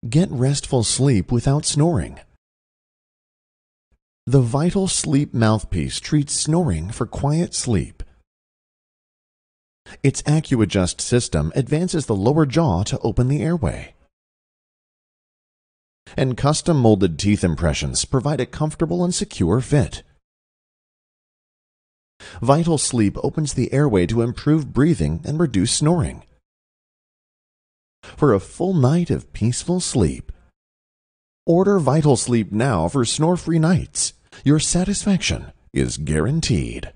Get restful sleep without snoring. The VitalSleep Mouthpiece treats snoring for quiet sleep. Its Accu-Adjust System advances the lower jaw to open the airway. And custom molded teeth impressions provide a comfortable and secure fit. VitalSleep opens the airway to improve breathing and reduce snoring. For a full night of peaceful sleep, order VitalSleep now for snore-free nights. Your satisfaction is guaranteed.